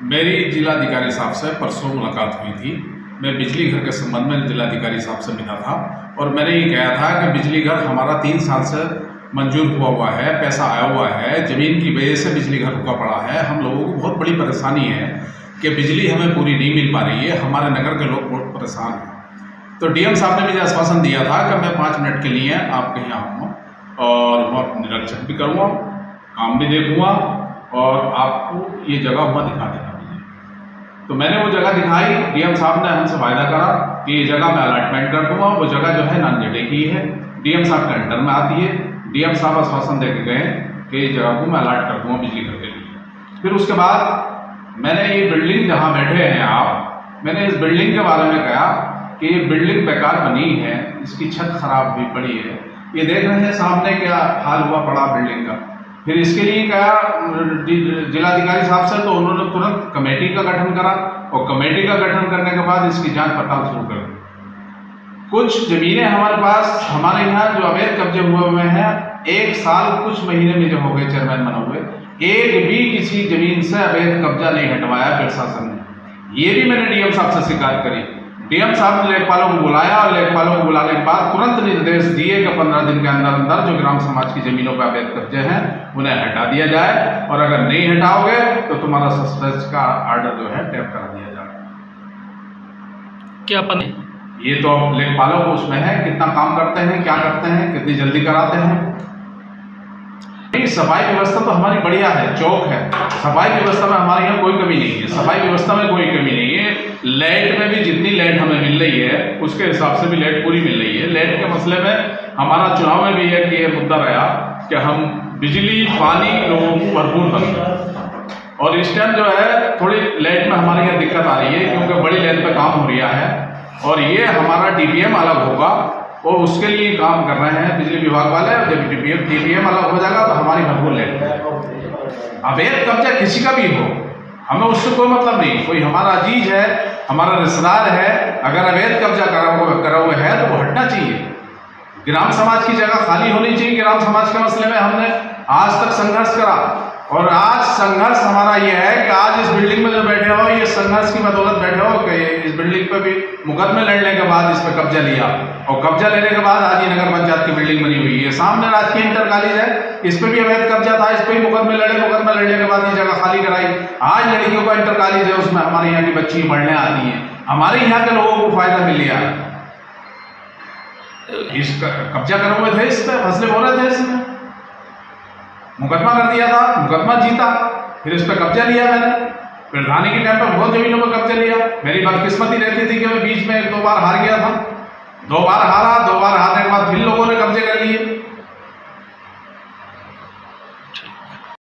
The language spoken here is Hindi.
मेरी जिलाधिकारी साहब से परसों मुलाकात हुई थी। मैं बिजली घर के संबंध में जिलाधिकारी साहब से मिला था और मैंने ये कहा था कि बिजली घर हमारा 3 साल से मंजूर हुआ है, पैसा आया हुआ है, ज़मीन की वजह से बिजली घर रुका पड़ा है। हम लोगों को बहुत बड़ी परेशानी है कि बिजली हमें पूरी नहीं मिल पा रही है, हमारे नगर के लोग बहुत परेशान हैं। तो डीएम साहब ने मुझे आश्वासन दिया था कि मैं 5 मिनट के लिए आपके यहाँ आऊँगा और वहाँ निरीक्षण भी करूँगा, काम भी देखूँगा और आपको ये जगह वहाँ दिखा देगा। तो मैंने वो जगह दिखाई। डीएम साहब ने हमसे वायदा करा कि ये जगह मैं अलॉटमेंट कर दूंगा। वो जगह जो है नानजेडे की है, डीएम साहब के अंडर में आती है। डीएम साहब आश्वासन दे के गए कि ये जगह को मैं अलॉट कर दूंगा बिजली घर के लिए। फिर उसके बाद मैंने ये बिल्डिंग जहाँ बैठे हैं आप, मैंने इस बिल्डिंग के बारे में कहा कि ये बिल्डिंग बेकार बनी है, इसकी छत खराब हुई पड़ी है। ये देख रहे हैं सामने क्या हाल हुआ पड़ा बिल्डिंग का। फिर इसके लिए कहा जिलाधिकारी साहब से, तो उन्होंने तुरंत कमेटी का गठन करा और कमेटी का गठन करने के बाद इसकी जांच पड़ताल शुरू कर दी। कुछ जमीनें हमारे पास, हमारे यहाँ जो अवैध कब्जे हुए हैं, 1 साल कुछ महीने में जो हो गए चेयरमैन बने हुए, एक भी किसी जमीन से अवैध कब्जा नहीं हटवाया प्रशासन ने। ये भी मैंने डीएम साहब से शिकायत करी। डीएम साहब ने लेखपालों को बुलाया और लेखपालों को बुलाने के बाद तुरंत निर्देश दिए कि 15 दिन के अंदर अंदर जो ग्राम समाज की जमीनों पर अवैध कब्जे हैं उन्हें हटा दिया जाए, और अगर नहीं हटाओगे तो तुम्हारा सस्पेंस का आर्डर जो है टैप करा दिया जाए। क्या पता ये तो लेखपालों को उसमें है कितना काम करते हैं, क्या करते हैं, कितनी जल्दी कराते हैं। सफाई व्यवस्था तो हमारी बढ़िया है, चौक है। सफाई व्यवस्था में हमारे यहाँ कोई कमी नहीं है, सफाई व्यवस्था में कोई कमी नहीं है। लाइट में भी जितनी लाइट हमें मिल रही है उसके हिसाब से भी लाइट पूरी मिल रही है। लाइट के मसले में हमारा चुनाव में भी है कि ये मुद्दा रहा कि हम बिजली पानी लोगों को भरपूर करें, और इस टाइम जो है थोड़ी लाइट में हमारे यहाँ दिक्कत आ रही है क्योंकि बड़ी लाइन पे काम हो रहा है और ये हमारा डीपीएम अलग होगा और उसके लिए काम कर रहे हैं बिजली विभाग वाले। जब डीपीएम अलग हो जाएगा तो हमारी भरपूर लाइट। अवैध कब्जा किसी का भी हो, हमें उससे कोई मतलब नहीं। कोई हमारा अजीज है, हमारा रिश्तेदार है, अगर अवैध कब्जा करा हुआ है तो वो हटना चाहिए। ग्राम समाज की जगह खाली होनी चाहिए। ग्राम समाज के मसले में हमने आज तक संघर्ष करा और आज संघर्ष हमारा ये है कि आज इस बिल्डिंग में जो बैठे हो, ये संघर्ष की बदौलत बैठे हो कि इस बिल्डिंग पे भी मुकदमे लड़ने के बाद इस पर कब्जा लिया और कब्जा लेने के बाद आज ये नगर पंचायत की बिल्डिंग बनी हुई है। सामने राजकीय इंटर कॉलेज है, इस पर भी अवैध कब्जा था, इस पर भी मुकदमे लड़े, मुकदमे लड़ने के बाद ये जगह खाली कराई। आज लड़कियों का इंटर कॉलेज है, उसमें हमारे यहाँ की बच्ची पढ़ने आती है, हमारे यहाँ के लोगों को फायदा मिल लिया। इस कब्जा करे हुए थे, इस पर फसले हो रहे थे, इसमें मुकदमा कर दिया था, मुकदमा जीता, फिर इस पर कब्जा लिया मैंने। प्रधानी के टाइम पर बहुत जमीनों पर कब्जा लिया। मेरी बदकिस्मती रहती थी कि मैं बीच में 1-2 बार हार गया था, 2 बार हारा, 2 बार हार